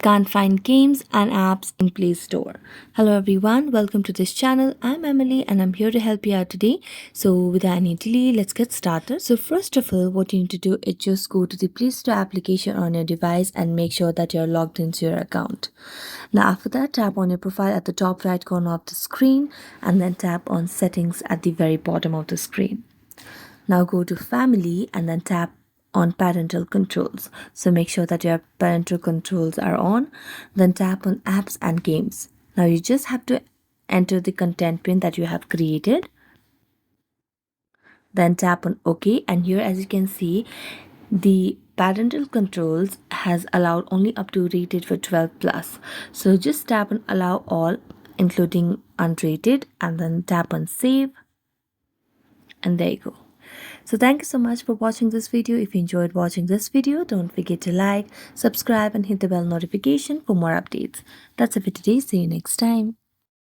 Can't find games and apps in Play Store. Hello everyone, welcome to this channel. I'm Emily and I'm here to help you out today. So without any delay, let's get started. So first of all, what you need to do is just go to the Play Store application on your device and make sure that you're logged into your account. Now after that, tap on your profile at the top right corner of the screen and then tap on settings at the very bottom of the screen. Now go to family and then tap on parental controls. So make sure that your parental controls are on. Then tap on apps and games. Now you just have to enter the content pin that you have created. Then tap on OK, and here as you can see, the parental controls has allowed only up to rated for 12 plus. So just tap on allow all including unrated and then tap on save, and there you go. So thank you so much for watching this video. If you enjoyed watching this video, don't forget to like, subscribe and hit the bell notification for more updates. That's it for today. See you next time.